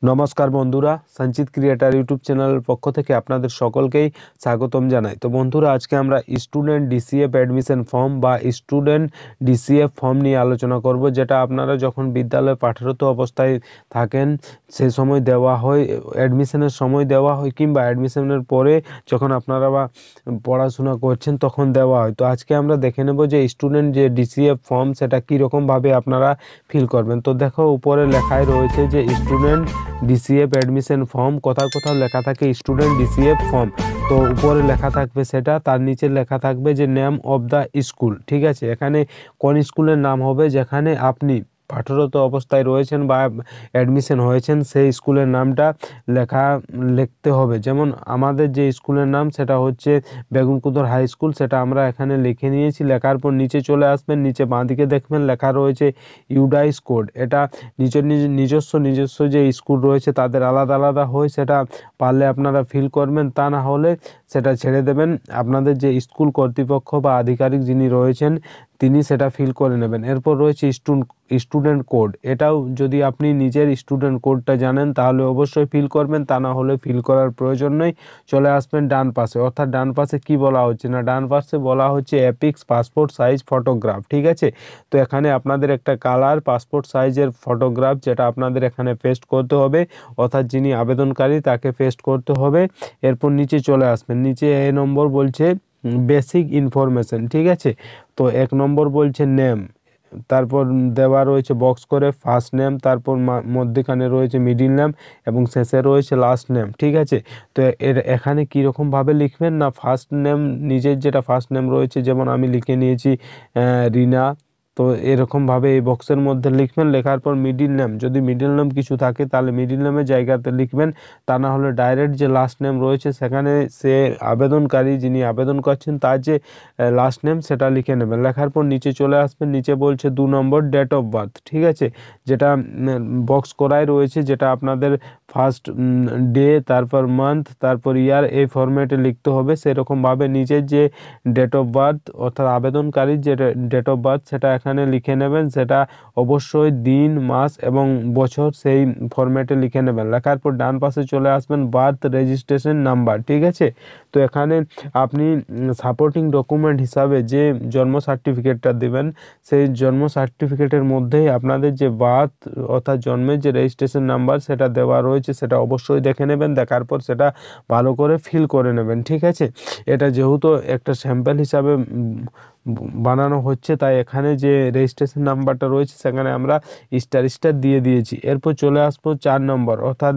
নমস্কার বন্ধুরা, সঞ্চিত ক্রিয়েটার ইউটিউব চ্যানেলের পক্ষ থেকে আপনাদের সকলকেই স্বাগতম জানাই। তো বন্ধুরা, আজকে আমরা স্টুডেন্ট ডিসিএফ অ্যাডমিশন ফর্ম বা স্টুডেন্ট ডিসিএফ ফর্ম নিয়ে আলোচনা করব, যেটা আপনারা যখন বিদ্যালয়ে পাঠরত অবস্থায় থাকেন সে সময় দেওয়া হয়, অ্যাডমিশনের সময় দেওয়া হয়, কিংবা অ্যাডমিশনের পরে যখন আপনারা বা পড়াশোনা করছেন তখন দেওয়া হয়। তো আজকে আমরা দেখে নেব যে স্টুডেন্ট যে ডিসিএফ ফর্ম সেটা কীরকমভাবে আপনারা ফিল করবেন। তো দেখো, উপরে লেখায় রয়েছে যে স্টুডেন্ট ডিসিএফ অ্যাডমিশন ফর্ম, কোথাও কোথাও লেখা থাকে স্টুডেন্ট ডিসিএফ ফর্ম। তো উপরে লেখা থাকবে সেটা, তার নিচে লেখা থাকবে যে নেম অফ দ্য স্কুল। ঠিক আছে, এখানে কোন স্কুলের নাম হবে যেখানে আপনি পাঠরত অবস্থায় রয়েছেন বা অ্যাডমিশন হয়েছেন, সেই স্কুলের নামটা লিখতে হবে। যেমন আমাদের যে স্কুলের নাম সেটা হচ্ছে বেগুনকুদর হাই স্কুল, সেটা আমরা এখানে লিখে নিয়েছি। লেখার পর নিচে চলে আসবেন, নিচে বাঁদিকে দেখবেন লেখা রয়েছে ইউডাইস কোড। এটা নিজস্ব যে স্কুল রয়েছে তাদের আলাদা আলাদা হয়, সেটা পারলে আপনারা ফিল করবেন, তা না হলে সেটা ছেড়ে দেবেন। আপনাদের যে স্কুল কর্তৃপক্ষ বা আধিকারিক যিনি রয়েছেন তিনি সেটা ফিল করে নেবেন। এরপর রয়েছে স্টুডেন্ট কোড। এটাও যদি আপনি নিজের স্টুডেন্ট কোডটা জানেন তাহলে অবশ্যই ফিল করবেন, তা না হলে ফিল করার প্রয়োজন নেই। চলে আসবেন ডান পাশে, অর্থাৎ ডান পাশে কি বলা হচ্ছে না, ডান পাশে বলা হচ্ছে অ্যাপিক্স পাসপোর্ট সাইজ ফটোগ্রাফ। ঠিক আছে, তো এখানে আপনাদের একটা কালার পাসপোর্ট সাইজের ফটোগ্রাফ যেটা আপনাদের এখানে পেস্ট করতে হবে, অর্থাৎ যিনি আবেদনকারী তাকে পেস্ট করতে হবে। এরপর নিচে চলে আসবেন, নিচে এ নম্বর বলছে বেসিক ইনফরমেশন। ঠিক আছে, তো 1 নম্বর বলছে নেম, তারপর দেওয়া রয়েছে বক্স করে ফার্স্ট নেম, তারপর মধ্যখানে রয়েছে মিডিল নেম এবং শেষে রয়েছে লাস্ট নেম। ঠিক আছে, তো এখানে কীরকমভাবে লিখবেন না, ফার্স্ট নেম নিজের যেটা ফার্স্ট নেম রয়েছে, যেমন আমি লিখে নিয়েছি রিনা। তো এরকমভাবে এই বক্সের মধ্যে লিখবেন। লেখার পর মিডিল নেম, যদি মিডিল নেম কিছু থাকে তাহলে মিডিল নেমের জায়গাতে লিখবেন, তা না হলে ডাইরেক্ট যে লাস্ট নেম রয়েছে সেখানে সে আবেদনকারী যিনি আবেদন করছেন তার যে লাস্ট নেম সেটা লিখে নেবেন। লেখার পর নিচে চলে আসবেন, নিচে বলছে 2 নম্বর ডেট অফ বার্থ। ঠিক আছে, যেটা বক্স করাই রয়েছে, যেটা আপনাদের ফার্স্ট ডে, তারপর মান্থ, তারপর ইয়ার, এই ফরম্যাটে লিখতে হবে। সেরকমভাবে নিজের যে ডেট অফ বার্থ অর্থাৎ আবেদনকারীর যে ডেট অফ বার্থ সেটা এখানে লিখে নেবেন। সেটা অবশ্যই দিন, মাস এবং বছর সেই ফরম্যাটে লিখে নেবেন। লেখার পর ডান পাশে চলে আসবেন বার্থ রেজিস্ট্রেশন নাম্বার। ঠিক আছে, তো এখানে আপনি সাপোর্টিং ডকুমেন্ট হিসাবে যে জন্ম সার্টিফিকেটটা দেবেন, সেই জন্ম সার্টিফিকেটের মধ্যেই আপনাদের যে বার্থ অর্থাৎ জন্মের যে রেজিস্ট্রেশন নাম্বার সেটা দেওয়া রয়েছে, সেটা অবশ্যই দেখে নেবেন। দেখার পর সেটা ভালো করে ফিল করে নেবেন। ঠিক আছে, এটা যেহেতু একটা স্যাম্পল হিসাবে বানানো হচ্ছে, তাই এখানে যে রেজিস্ট্রেশন নাম্বারটা রয়েছে সেখানে আমরা স্টার দিয়ে দিয়েছি। এরপর চলে আসবো 4 নম্বর, অর্থাৎ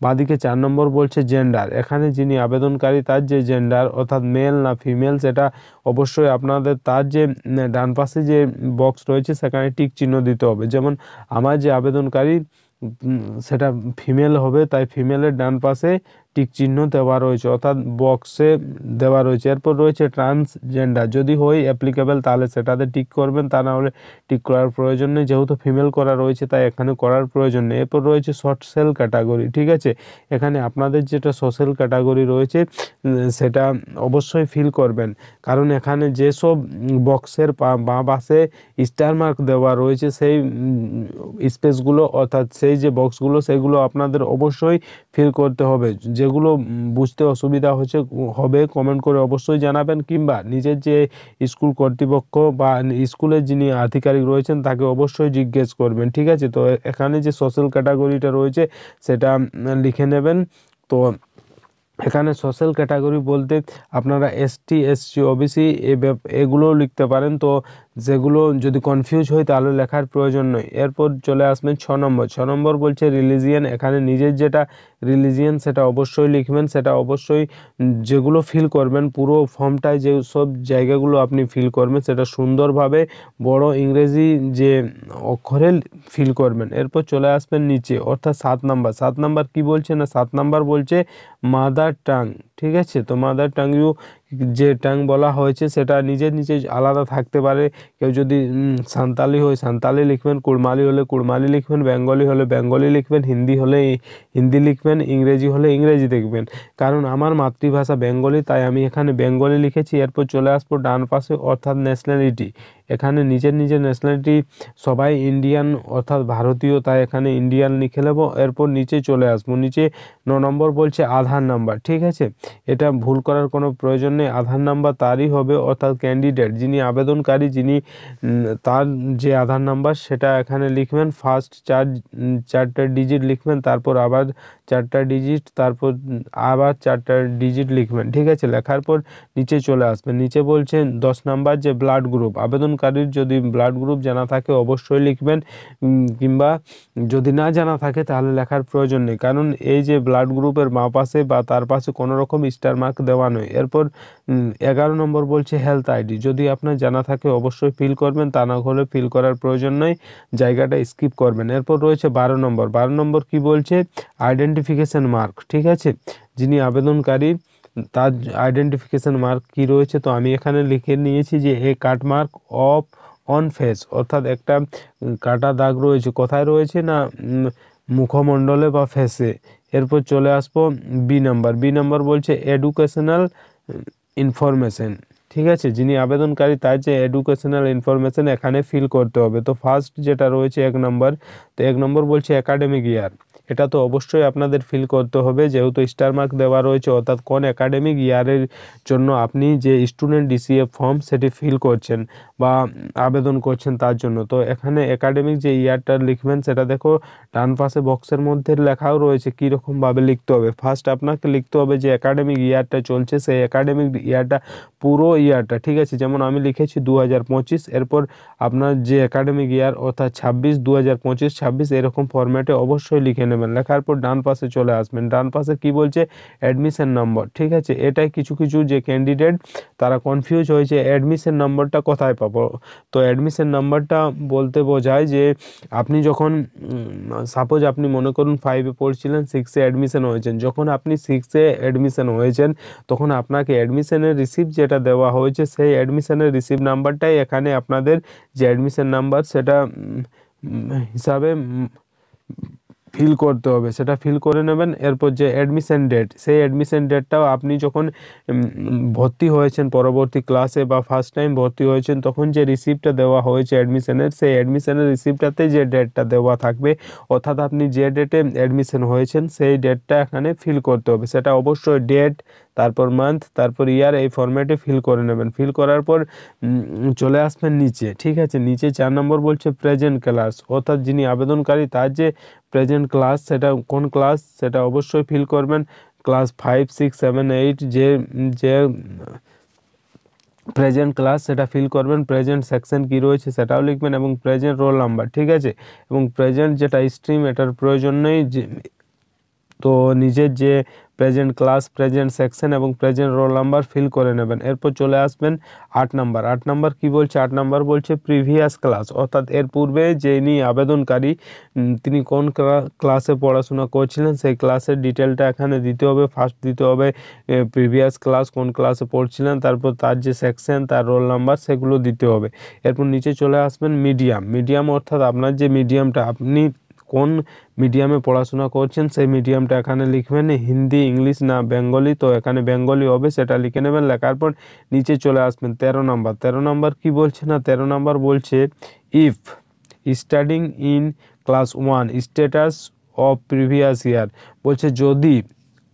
বাঁদিকে 4 নম্বর বলছে জেন্ডার। এখানে যিনি আবেদনকারী তার যে জেন্ডার অর্থাৎ মেল না ফিমেল সেটা অবশ্যই আপনাদের তার যে ডান পাশে যে বক্স রয়েছে সেখানে টিক চিহ্ন দিতে হবে। যেমন আমার যে আবেদনকারী সেটা ফিমেল হবে, তাই ফিমেলের ডান পাশে টিক চিহ্ন দেওয়া রয়েছে, অর্থাৎ বক্সে দেওয়া রয়েছে। এরপর রয়েছে ট্রান্সজেন্ডার, যদি হয় অ্যাপ্লিকেবল তাহলে সেটাতে টিক করবেন, তা না হলে টিক করার প্রয়োজন নেই। যেহেতু ফিমেল করা রয়েছে তাই এখানে করার প্রয়োজন নেই। এরপর রয়েছে সোশ্যাল ক্যাটাগরি। ঠিক আছে, এখানে আপনাদের যেটা সোশ্যাল ক্যাটাগরি রয়েছে সেটা অবশ্যই ফিল করবেন, কারণ এখানে যেসব বক্সের বাঁ পাশে স্টার মার্ক দেওয়া রয়েছে সেই স্পেসগুলো অর্থাৎ সেই যে বক্সগুলো সেগুলো আপনাদের অবশ্যই ফিল করতে হবে। যেগুলো বুঝতে অসুবিধা হবে কমেন্ট করে অবশ্যই জানাবেন, কিংবা নিজের যে স্কুল কর্তৃপক্ষ বা স্কুলের যিনি আধিকারিক রয়েছেন তাকে অবশ্যই জিজ্ঞেস করবেন। ঠিক আছে, তো এখানে যে সোশ্যাল ক্যাটাগরিটা রয়েছে সেটা লিখে নেবেন। তো এখানে সোশ্যাল ক্যাটাগরি বলতে আপনারা এসটি, এসসি, ওবিসি এগুলোও লিখতে পারেন। তো যেগুলো যদি কনফিউজ হয় তাহলে লেখার প্রয়োজন নয়। এরপর চলে আসবেন 6 নম্বর। 6 নম্বর বলছে রিলিজিয়ান। এখানে নিজের যেটা রিলিজিয়ান সেটা অবশ্যই লিখবেন। সেটা অবশ্যই যেগুলো ফিল করবেন পুরো ফর্মটায় যে সব জায়গাগুলো আপনি ফিল করবেন সেটা সুন্দরভাবে বড় ইংরেজি যে অক্ষরে ফিল করবেন। এরপর চলে আসবেন নিচে, অর্থাৎ 7 নাম্বার। 7 নাম্বার কি বলছে না, 7 নাম্বার বলছে মাদার টাং। ঠিক আছে, তো মাদার টাং যে টাং বলা হয়েছে সেটা নিজে আলাদা থাকতে পারে। কেউ যদি সাঁওতালি হয় সাঁওতালি লিখবেন, কুড়মালি হলে কুড়মালি লিখবেন, বেঙ্গলি হলে বেঙ্গলি লিখবেন, হিন্দি হলে হিন্দি লিখবেন, ইংরেজি হলে ইংরেজি দেখবেন। কারণ আমার মাতৃভাষা বেঙ্গলি তাই আমি এখানে বেঙ্গলি লিখেছি। এরপর চলে আসবো ডান পাশে, অর্থাৎ ন্যাশনালিটি। এখানে নিজের নিজের ন্যাশনালিটি সবাই ইন্ডিয়ান অর্থাৎ ভারতীয়, তাই এখানে ইন্ডিয়ান লিখে নেব। এরপর নিচে চলে আসবো, নিচে 9 নম্বর বলছে আধার নাম্বার। ঠিক আছে, এটা ভুল করার কোনো প্রয়োজন নেই, আধার নাম্বার তারই হবে, অর্থাৎ ক্যান্ডিডেট যিনি আবেদনকারী যিনি তার যে আধার নাম্বার সেটা এখানে লিখবেন। ফার্স্ট চারটা ডিজিট লিখবেন, তারপর আবার 4টা ডিজিট, তারপর আবার 4টা ডিজিট লিখবেন। ঠিক আছে, লেখার পর নিচে চলে আসবেন। নিচে বলছেন 10 নাম্বার যে ব্লাড গ্রুপ, আবেদনকারীর যদি ব্লাড গ্রুপ জানা থাকে অবশ্যই লিখবেন, কিংবা যদি না জানা থাকে তাহলে লেখার প্রয়োজন নেই, কারণ এই যে ব্লাড গ্রুপের বাঁ পাশে বা তার পাশে কোনো রকম স্টার মার্ক দেওয়া নয়। এরপর 11 নম্বর বলছে হেলথ আইডি, যদি আপনার জানা থাকে অবশ্যই ফিল করবেন, তা না হলে ফিল করার প্রয়োজন নেই, জায়গাটা স্কিপ করবেন। এরপর রয়েছে 12 নম্বর কি বলছে আইডেন্টিফিকেশন মার্ক। ঠিক আছে, যিনি আবেদনকারী তার আইডেন্টিফিকেশন মার্ক কি রয়েছে, তো আমি এখানে লিখে নিয়েছি যে a cut mark of on face, অর্থাৎ একটা কাটা দাগ রয়েছে, কোথায় রয়েছে না মুখমণ্ডলে বা ফেসে। এরপর চলে আসবো বি নাম্বার বলছে এডুকেশনাল ইনফরমেশন। ঠিক আছে, যিনি আবেদনকারী তার যে এডুকেশনাল ইনফরমেশন এখানে ফিল করতে হবে। তো ফার্স্ট যেটা রয়েছে 1 নম্বর, তো 1 নম্বর বলছে একাডেমিক ইয়ার, এটা তো অবশ্যই আপনাদের ফিল করতে হবে, যেহেতু স্টার মার্ক দেওয়া রয়েছে, অর্থাৎ কোন একাডেমিক ইয়ারের জন্য আপনি যে স্টুডেন্ট ডিসিএফ ফর্ম সেটি ফিল করছেন বা আবেদন করছেন তার জন্য। তো এখানে একাডেমিক যে ইয়ারটা লিখবেন সেটা দেখো ডান পাশে বক্সের মধ্যে লেখাও রয়েছে কীরকমভাবে লিখতে হবে। ফার্স্ট আপনাকে লিখতে হবে যে একাডেমিক ইয়ারটা চলছে সেই একাডেমিক ইয়ারটা পুরো ইয়ারটা। ঠিক আছে, যেমন আমি লিখেছি 2025, এরপর আপনার যে একাডেমিক ইয়ার অর্থাৎ 2025 এরকম ফরম্যাটে অবশ্যই লিখে নেবেন। লেখার পর ডান পাশে চলে আসবেন, ডান পাশে কি বলছে অ্যাডমিশন নম্বর। ঠিক আছে, এটাই কিছু কিছু যে ক্যান্ডিডেট তারা কনফিউজ হয়েছে অ্যাডমিশন নম্বরটা কোথায় পাবো। তো অ্যাডমিশন নাম্বারটা বলতে বোঝায় যে আপনি যখন সাপোজ আপনি মনে করুন 5-এ পড়ছিলেন, 6-এ অ্যাডমিশন হয়েছেন, যখন আপনি 6-এ অ্যাডমিশন হয়েছেন তখন আপনাকে অ্যাডমিশনের রিসিপ্ট যেটা দেওয়া হয়েছে সেই অ্যাডমিশনের রিসিপ্ট নাম্বারটাই এখানে আপনাদের যে অ্যাডমিশন নাম্বার সেটা হিসাবে ফিল করতে হবে, সেটা ফিল করে নেবেন। এরপর যে অ্যাডমিশন ডেট, সেই অ্যাডমিশন ডেটটাও আপনি যখন ভর্তি হয়েছেন পরবর্তী ক্লাসে বা ফার্স্ট টাইম ভর্তি হয়েছেন তখন যে রিসিপ্টটা দেওয়া হয়েছে অ্যাডমিশনের, সেই অ্যাডমিশনের রিসিপ্টটাতে যে ডেটটা দেওয়া থাকবে, অর্থাৎ আপনি যে ডেটে অ্যাডমিশন হয়েছেন সেই ডেটটা এখানে ফিল করতে হবে। সেটা অবশ্যই ডেট, তারপর মান্থ, তারপর ইয়ার, এই ফরম্যাটে ফিল করে নেবেন। ফিল করার পর চলে আসবেন নিচে। ঠিক আছে, নিচে 4 নম্বর বলছে প্রেজেন্ট ক্লাস, অর্থাৎ যিনি আবেদনকারী তার যে প্রেজেন্ট ক্লাস সেটা কোন ক্লাস সেটা অবশ্যই ফিল করবেন। ক্লাস 5, 6, 7, 8 যে যে প্রেজেন্ট ক্লাস সেটা ফিল করবেন। প্রেজেন্ট সেকশন কী রয়েছে সেটাও লিখবেন এবং প্রেজেন্ট রোল নাম্বার। ঠিক আছে, এবং প্রেজেন্ট যেটা স্ট্রিম এটার প্রয়োজন নেই, যে তো নিজের যে প্রেজেন্ট ক্লাস, প্রেজেন্ট সেকশন এবং প্রেজেন্ট রোল নাম্বার ফিল করে নেবেন। এরপর চলে আসবেন 8 নাম্বার কি বলছে 8 নাম্বার বলছে প্রিভিয়াস ক্লাস, অর্থাৎ এর পূর্বে যিনি আবেদনকারী তিনি কোন ক্লাসে পড়াশোনা করছিলেন সেই ক্লাসের ডিটেলটা এখানে দিতে হবে। ফার্স্ট দিতে হবে প্রিভিয়াস ক্লাস কোন ক্লাসে পড়ছিলেন, তারপর তার যে সেকশন, তার রোল নাম্বার সেগুলো দিতে হবে। এরপর নিচে চলে আসবেন মিডিয়াম অর্থাৎ আপনার যে মিডিয়ামটা, আপনি কোন মিডিয়ামে পড়াশোনা করছেন সেই মিডিয়ামটা এখানে লিখবেন, হিন্দি, ইংলিশ না বেঙ্গলি, তো এখানে বেঙ্গলি হবে সেটা লিখে নেবেন। লেখার পর নিচে চলে আসবেন 13 নাম্বার কি বলছে না 13 নাম্বার বলছে if studying in class 1 status of previous year, বলছে যদি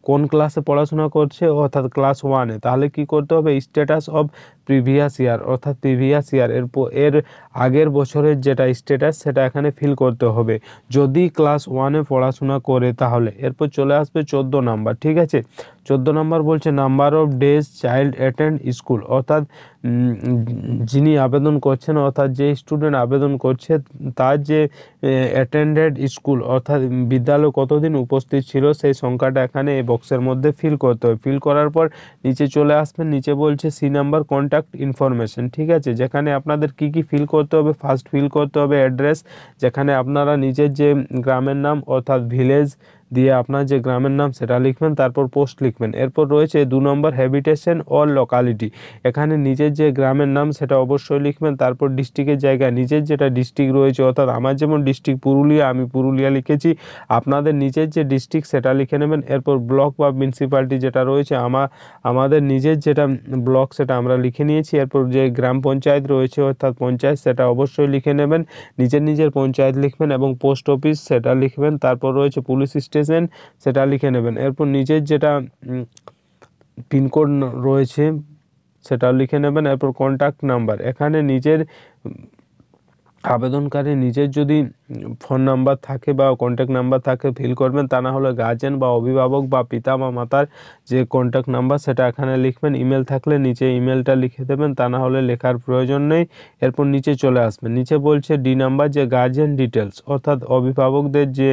কোন ক্লাসে পড়াশোনা করছে অর্থাৎ ক্লাস 1-এ, তাহলে কি করতে হবে স্ট্যাটাস অফ প্রিভিয়াস ইয়ার, অর্থাৎ প্রিভিয়াস ইয়ার এর আগের বছরের যেটা স্ট্যাটাস সেটা এখানে ফিল করতে হবে যদি ক্লাস 1-এ পড়াশোনা করে তাহলে। এরপর চলে আসবে 14 নাম্বার। ঠিক আছে, 14 নাম্বার বলছে number of days child attend school, অর্থাৎ যিনি আবেদন করছেন অর্থাৎ যে স্টুডেন্ট আবেদন করছে তার যে অ্যাটেন্ডেড স্কুল অর্থাৎ বিদ্যালয় কতদিন উপস্থিত ছিল সেই সংখ্যাটা এখানে এই বক্সের মধ্যে ফিল করতে হবে। ফিল করার পর নিচে চলে আসবেন, নিচে বলছে সি নাম্বার কন্ট্যাক্ট ইনফরমেশন। ঠিক আছে, যেখানে আপনাদের কি কি ফিল করতে হবে, ফার্স্ট ফিল করতে হবে অ্যাড্রেস, যেখানে আপনারা নিজের যে গ্রামের নাম অর্থাৎ ভিলেজ দিয়ে আপনার যে গ্রামের নাম সেটা লিখবেন, তারপর পোস্ট লিখবেন। এরপর রয়েছে 2 নম্বর হ্যাবিটেশন অর লোকালিটি। এখানে নিজের যে গ্রামের নাম সেটা অবশ্যই লিখবেন, তারপর ডিস্ট্রিক্টের জায়গায় নিজের যেটা ডিস্ট্রিক্ট রয়েছে, অর্থাৎ আমার যেমন ডিস্ট্রিক্ট পুরুলিয়া, আমি পুরুলিয়া লিখেছি, আপনাদের নিজের যে ডিস্ট্রিক্ট সেটা লিখে নেবেন। এরপর ব্লক বা মিউনিসিপ্যালিটি যেটা রয়েছে, আমাদের নিজের যেটা ব্লক সেটা আমরা লিখে নিয়েছি। এরপর যে গ্রাম পঞ্চায়েত রয়েছে অর্থাৎ পঞ্চায়েত সেটা অবশ্যই লিখে নেবেন, নিজের পঞ্চায়েত লিখবেন এবং পোস্ট অফিস সেটা লিখবেন। তারপর রয়েছে পুলিশ স্টেশন সেটা লিখে নেবেন। এরপর নিজের যেটা পিনকোড রয়েছে সেটাও লিখে নেবেন। এরপর কন্ট্যাক্ট নাম্বার, এখানে নিজের আবেদনকারী নিজের যদি ফোন নাম্বার থাকে বা কন্ট্যাক্ট নাম্বার থাকে ফিল করবেন, তা না হলে গার্জেন বা অভিভাবক বা পিতা বা মাতার যে কন্ট্যাক্ট নাম্বার সেটা এখানে লিখবেন। ইমেল থাকলে নিচে ইমেলটা লিখে দেবেন, তা না হলে লেখার প্রয়োজন নেই। এরপর নিচে চলে আসবেন, নিচে বলছে ডি নাম্বার যে গার্জেন ডিটেলস, অর্থাৎ অভিভাবকদের যে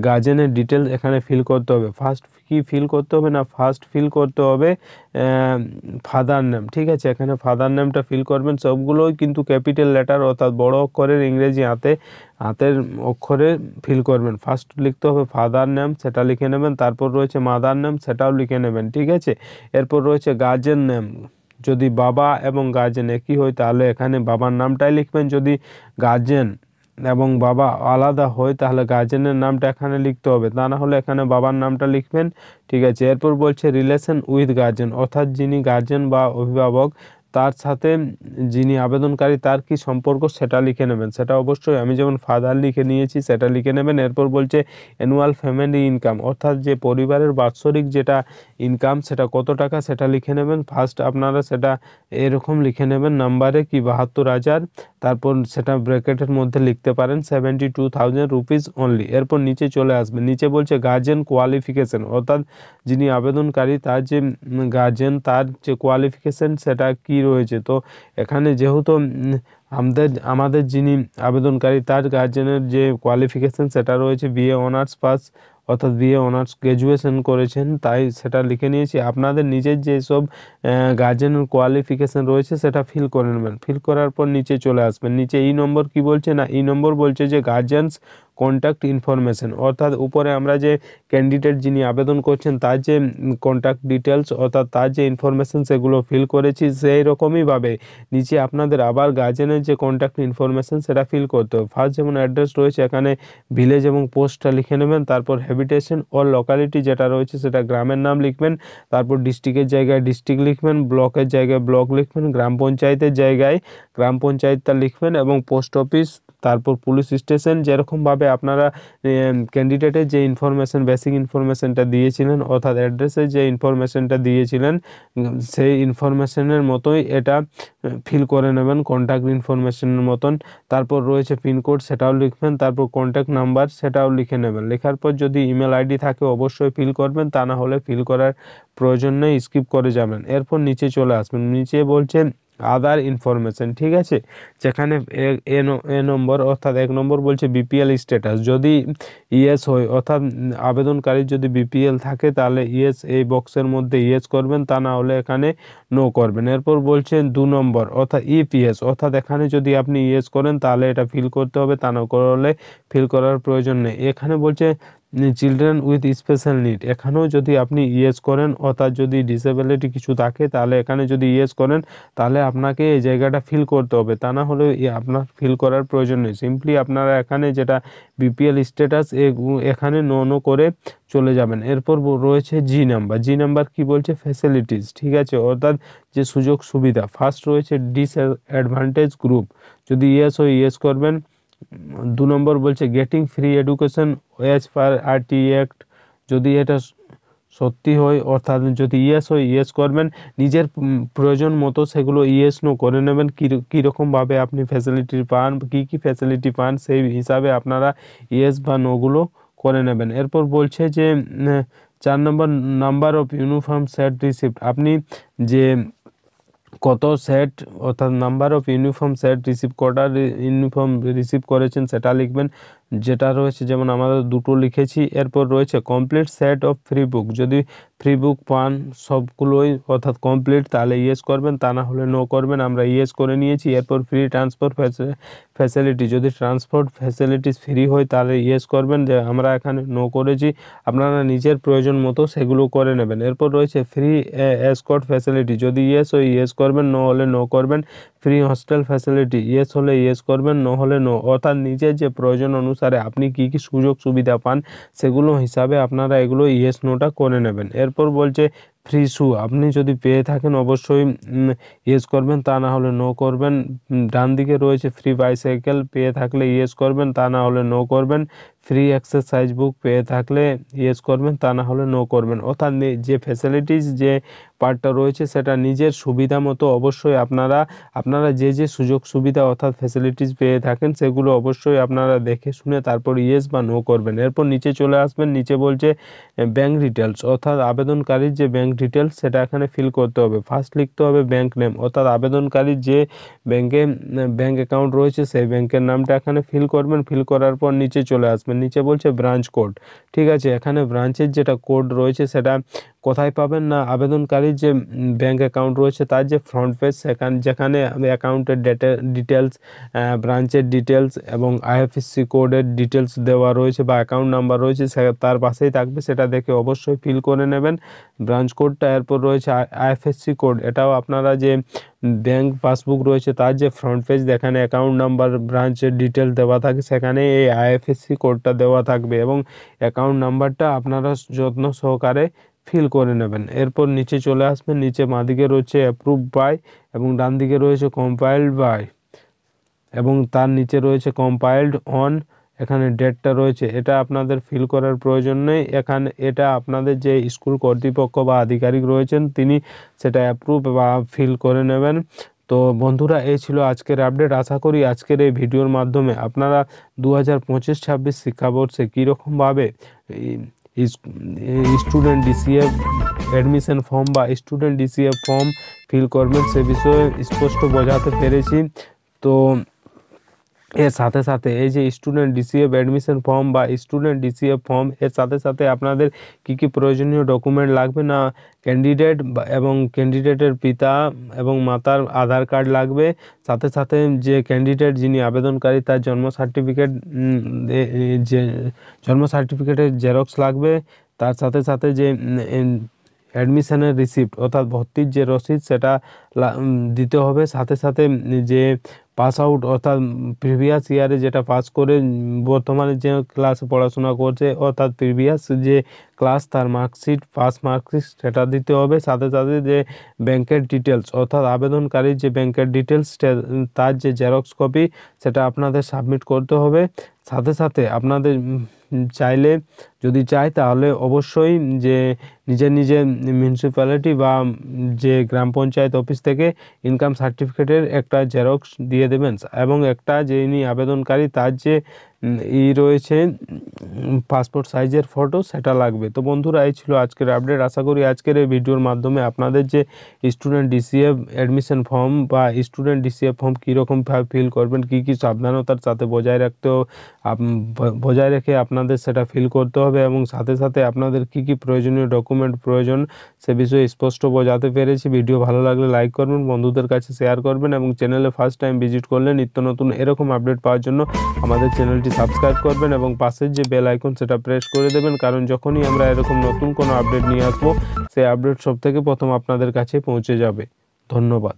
গার্জেনের ডিটেলস এখানে ফিল করতে হবে। ফার্স্ট কি ফিল করতে হবে না, ফার্স্ট ফিল করতে হবে ফাদার নেম। ঠিক আছে, এখানে ফাদার নেমটা ফিল করবেন, সবগুলোই কিন্তু ক্যাপিটাল লেটার অর্থাৎ বড় অক্ষরের ইংরেজি হাতের অক্ষরে ফিল করবেন। ফার্স্ট লিখতে হবে ফাদার নেম, সেটা লিখে নেবেন। তারপর রয়েছে মাদার নেম, সেটাও লিখে নেবেন। ঠিক আছে, এরপর রয়েছে গার্জেন নেম, যদি বাবা এবং গার্জেন একই হয় তাহলে এখানে বাবার নামটাই লিখবেন। যদি গার্জেন এবং বাবা আলাদা হয় তাহলে গার্জেনের নামটা এখানে লিখতে হবে, তা না হলে এখানে বাবার নামটা লিখবেন। ঠিক আছে, এরপর বলছে রিলেশন উইথ গার্জেন, অর্থাৎ যিনি গার্জেন বা অভিভাবক তার সাথে যিনি আবেদনকারী তার কি সম্পর্ক সেটা লিখে নেবেন। সেটা অবশ্যই আমি যেমন ফাদার লিখে নিয়েছি সেটা লিখে নেবেন। এরপর বলছে অ্যানুয়াল ফ্যামিলি ইনকাম, অর্থাৎ যে পরিবারের বাৎসরিক যেটা ইনকাম সেটা কত টাকা সেটা লিখে নেবেন। ফার্স্ট আপনারা সেটা এরকম লিখে নেবেন নাম্বারে কি 72,000, তারপর সেটা ব্র্যাকেটের মধ্যে লিখতে পারেন 72,000 রুপিস অনলি। এরপর নিচে চলে আসবেন, নিচে বলছে গার্জেন কোয়ালিফিকেশন, অর্থাৎ যিনি আবেদনকারী তার যে গার্জেন তার যে কোয়ালিফিকেশন সেটা কি রয়েছে। তো এখানে যেহেতু আমাদের যিনি আবেদনকারী তার গার্জেনের যে কোয়ালিফিকেশন সেটা রয়েছে বিএ অনার্স পাস, অর্থাৎ বিএ অনার্স গ্র্যাজুয়েশন করেছেন, তাই সেটা লিখে নিয়েছি। আপনাদের নিজের যেসব গার্জেনের কোয়ালিফিকেশন রয়েছে সেটা ফিল করে নেবেন। ফিল করার পর নিচে চলে আসবেন, নিচে ই নম্বর কি বলছে না, ই নম্বর বলছে যে গার্জেন্স কন্ট্যাক্ট ইনফরমেশন, অর্থাৎ উপরে আমরা যে ক্যান্ডিডেট যিনি আবেদন করছেন তার যে কন্ট্যাক্ট ডিটেলস অর্থাৎ তার যে ইনফরমেশন সেগুলো ফিল করেছি, সেই রকমইভাবে নিচে আপনাদের আবার গার্জেনের যে কন্ট্যাক্ট ইনফরমেশন সেটা ফিল করতে হবে। ফার্স্ট যেমন অ্যাড্রেস রয়েছে এখানে ভিলেজ এবং পোস্টটা লিখে নেবেন। তারপর হ্যাবিটেশন অর লোকালিটি যেটা রয়েছে সেটা গ্রামের নাম লিখবেন। তারপর ডিস্ট্রিক্টের জায়গায় ডিস্ট্রিক্ট লিখবেন, ব্লকের জায়গায় ব্লক লিখবেন, গ্রাম পঞ্চায়েতের জায়গায় গ্রাম পঞ্চায়েতটা লিখবেন এবং পোস্ট অফিস, তারপর পুলিশ স্টেশন, যেরকমভাবে আপনারা ক্যান্ডিডেটের যে ইনফরমেশন বেসিক ইনফরমেশনটা দিয়েছিলেন অর্থাৎ অ্যাড্রেসের যে ইনফরমেশনটা দিয়েছিলেন সেই ইনফরমেশনের মতোই এটা ফিল করে নেবেন কন্ট্যাক্ট ইনফরমেশনের মতন। তারপর রয়েছে পিনকোড সেটাও লিখবেন, তারপর কন্ট্যাক্ট নাম্বার সেটাও লিখে নেবেন। লেখার পর যদি ইমেল আইডি থাকে অবশ্যই ফিল করবেন, তা না হলে ফিল করার প্রয়োজন নেই, স্কিপ করে যাবেন। এরপর নিচে চলে আসবেন, নিচে বলছে আদার ইনফরমেশন। ঠিক আছে, যেখানে এ নম্বর অর্থাৎ 1 নম্বর বলছে বিপিএল স্ট্যাটাস, যদি ইয়েস হয় অর্থাৎ আবেদনকারীর যদি বিপিএল থাকে তাহলে ইয়েস এই বক্সের মধ্যে ইয়েস করবেন, তা না হলে এখানে নো করবেন। এরপর বলছেন 2 নম্বর অর্থাৎ ইপিএস, অর্থাৎ এখানে যদি আপনি ইয়েস করেন তাহলে এটা ফিল করতে হবে, তা না করলে ফিল করার প্রয়োজন নেই। এখানে বলছে চিলড্রেন উইথ স্পেশাল নিড, এখানেও যদি আপনি ইয়েস করেন অর্থাৎ যদি ডিসেবিলিটি কিছু থাকে তাহলে এখানে যদি ইয়েস করেন তাহলে আপনাকে এই জায়গাটা ফিল করতে হবে, তা না হলে আপনার ফিল করার প্রয়োজন নেই। সিম্পলি আপনারা এখানে যেটা বিপিএল স্ট্যাটাস এখানে নো করে চলে যাবেন। এরপর রয়েছে জি নাম্বার, জি নাম্বার কি বলছে ফ্যাসিলিটিস। ঠিক আছে, অর্থাৎ যে সুযোগ সুবিধা। ফার্স্ট রয়েছে ডিসঅ্যাডভান্টেজ গ্রুপ, যদি ইয়েস হয় ইয়েস করবেন। 2 নম্বর বলছে getting free education as per RT act, যদি এটা সত্যি হয় অর্থাৎ যদি ইয়েস হয় ইয়েস করবেন, নিজের প্রয়োজন মতো সেগুলো ইয়েস নো করে নেবেন, কীরকমভাবে আপনি ফ্যাসিলিটি পান, কী ফ্যাসিলিটি পান সেই হিসাবে আপনারা ইয়েস বা নোগুলো করে নেবেন। এরপর বলছে যে 4 নম্বর number of uniform set receipt, আপনি যে কত সেট অর্থাৎ number of uniform set receive কটা ইউনিফর্ম রিসিভ করেছেন সেটা লিখবেন। যেটা রয়েছে, যেমন আমাদের দুটো লিখেছি। এরপর রয়েছে কমপ্লিট সেট অফ ফ্রি বুক, যদি ফ্রি বুক পান সবগুলোই অর্থাৎ কমপ্লিট তাহলে ইয়েস করবেন, তা না হলে নো করবেন। আমরা ইয়েস করে নিয়েছি। এরপর ফ্রি ট্রান্সপোর্ট ফ্যাসিলিটি, যদি ট্রান্সপোর্ট ফ্যাসিলিটিস ফ্রি হয় তাহলে ইয়েস করবেন, যে আমরা এখানে নো করেছি। আপনারা নিজের প্রয়োজন মতো সেগুলো করে নেবেন। এরপর রয়েছে ফ্রি এসকর্ট ফ্যাসিলিটি, যদি ইয়েস হয় ইয়েস করবেন, নো হলে নো করবেন। ফ্রি হস্টেল ফ্যাসিলিটি, ইয়েস হলে ইয়েস করবেন, নো হলে নো। অর্থাৎ নিজের যে প্রয়োজন অনুসারে আপনি কি কি সুযোগ সুবিধা পান সেগুলো হিসাবে আপনারা এগুলো ইয়েস নোটা করে নেবেন। এরপর বলছে ফ্রি শু, আপনি যদি পেয়ে থাকেন অবশ্যই ইয়েস করবেন, তা না হলে নো করবেন। ডান দিকে রয়েছে ফ্রি বাইসাইকেল, পেয়ে থাকলে ইয়েস করবেন, তা না হলে নো করবেন। ফ্রি এক্সারসাইজ বুক, পেয়ে থাকলে ইয়েস করবেন, তা না হলে নো করবেন। অর্থাৎ যে ফ্যাসিলিটিস যে পার্টটা রয়েছে সেটা নিজের সুবিধা মতো অবশ্যই আপনারা যে সুযোগ সুবিধা অর্থাৎ ফ্যাসিলিটিস পেয়ে থাকেন সেগুলো অবশ্যই আপনারা দেখে শুনে তারপর ইয়েস বা নো করবেন। এরপর নিচে চলে আসবেন। নিচে বলছে ব্যাঙ্ক ডিটেলস, অর্থাৎ আবেদনকারীর যে ব্যাঙ্ক ডিটেলস সেটা এখানে ফিল করতে হবে। ফার্স্ট লিখতে হবে ব্যাঙ্ক নেম, অর্থাৎ আবেদনকারীর যে ব্যাঙ্ক অ্যাকাউন্ট রয়েছে সেই ব্যাঙ্কের নামটা এখানে ফিল করবেন। ফিল করার পর নিচে চলে আসবেন। নিচে বলছে ব্রাঞ্চ কোড, ঠিক আছে। এখানে ব্রাঞ্চের যেটা কোড রয়েছে সেটা কোথায় পাবেন না, আবেদনকারীর যে ব্যাঙ্ক অ্যাকাউন্ট রয়েছে তার যে ফ্রন্ট পেজ যেখানে অ্যাকাউন্টের ডিটেলস, ব্রাঞ্চের ডিটেলস এবং আইএফএসসি কোডের ডিটেলস দেওয়া রয়েছে বা অ্যাকাউন্ট নাম্বার রয়েছে তার পাশেই থাকবে, সেটা দেখে অবশ্যই ফিল করে নেবেন ব্রাঞ্চ কোডটা। এরপর রয়েছে আইএফএসসি কোড, এটাও আপনারা যে ব্যাঙ্ক পাসবুক রয়েছে তার যে ফ্রন্ট পেজ যেখানে অ্যাকাউন্ট নাম্বার ব্রাঞ্চের ডিটেল দেওয়া থাকে সেখানে এই আইএফএসসি কোডটা দেওয়া থাকবে এবং অ্যাকাউন্ট নাম্বারটা আপনারা যত্ন সহকারে ফিল করে নেবেন। এরপর নিচে চলে আসবেন। নিচে বাঁদিকে রয়েছে অ্যাপ্রুভ বাই এবং ডান দিকে রয়েছে কম্পাইলড বাই এবং তার নিচে রয়েছে কম্পাইলড অন, এখানে ডেটটা রয়েছে। এটা আপনাদের ফিল করার প্রয়োজন নেই, এখানে এটা আপনাদের যে স্কুল কর্তৃপক্ষ বা আধিকারিক রয়েছেন তিনি সেটা অ্যাপ্রুভ বা ফিল করে নেবেন। তো বন্ধুরা, এই ছিল আজকের আপডেট। আশা করি আজকের এই ভিডিওর মাধ্যমে আপনারা 2025-26 শিক্ষাবর্ষে কীরকমভাবে স্টুডেন্ট ডিসিএফ অ্যাডমিশন ফর্ম বা স্টুডেন্ট ডিসিএফ ফর্ম ফিল করবেন সে বিষয়ে স্পষ্ট বোঝাতে পেরেছি। তো এর সাথে সাথে এই যে স্টুডেন্ট ডিসিএফ অ্যাডমিশন ফর্ম বা স্টুডেন্ট ডিসিএফ ফর্ম এর সাথে সাথে আপনাদের কি কি প্রয়োজনীয় ডকুমেন্ট লাগবে না, ক্যান্ডিডেট এবং ক্যান্ডিডেটের পিতা এবং মাতার আধার কার্ড লাগবে। সাথে সাথে যে ক্যান্ডিডেট যিনি আবেদনকারী তার জন্ম সার্টিফিকেটের জেরক্স লাগবে। তার সাথে সাথে যে অ্যাডমিশনের রিসিপ্ট অর্থাৎ ভর্তির যে রসিদ সেটা দিতে হবে। সাথে সাথে যে পাস আউট অর্থাৎ প্রিভিয়াস ইয়ারে যেটা পাস করে বর্তমানে যে ক্লাসে পড়াশোনা করছে অর্থাৎ প্রিভিয়াস যে ক্লাস তার মার্কশিট, পাস মার্কশিট সেটা দিতে হবে। সাথে সাথে যে ব্যাংকের ডিটেলস অর্থাৎ আবেদনকারীর যে ব্যাংকের ডিটেলস তার যে জেরক্স কপি সেটা আপনাদের সাবমিট করতে হবে। সাথে সাথে আপনাদের চাইলে যদি চায় তাহলে অবশ্যই যে নিজের মিউনিসিপ্যালিটি বা যে গ্রাম পঞ্চায়েত অফিস থেকে ইনকাম সার্টিফিকেটের একটা জেরক্স দিয়ে দেবেন এবং একটা যিনি আবেদনকারী তার যে রয়েছে পাসপোর্ট সাইজের ফটো সেটা লাগবে। তো বন্ধুরা, এই ছিল আজকের আপডেট। আশা করি আজকের এই ভিডিওর মাধ্যমে আপনাদের যে স্টুডেন্ট ডিসিএফ অ্যাডমিশন ফর্ম বা স্টুডেন্ট ডিসিএফ ফর্ম কীরকমভাবে ফিল করবেন, কী কী সাবধানতার সাথে বজায় রেখে আপনাদের সেটা ফিল করতে হবে এবং সাথে সাথে আপনাদের কি কি প্রয়োজনীয় ডকুমেন্ট প্রয়োজন সে বিষয়ে স্পষ্ট বোঝাতে পেরেছি। ভিডিও ভালো লাগলে লাইক করবেন, বন্ধুদের কাছে শেয়ার করবেন এবং চ্যানেলে ফার্স্ট টাইম ভিজিট করলে নিত্য নতুন এরকম আপডেট পাওয়ার জন্য আমাদের চ্যানেলটি সাবস্ক্রাইব করবেন এবং পাশের যে বেল আইকন সেটা প্রেস করে দেবেন, কারণ যখনই আমরা এরকম নতুন কোনো আপডেট নিয়ে আসবো সেই আপডেট সবথেকে প্রথম আপনাদের কাছে পৌঁছে যাবে। ধন্যবাদ।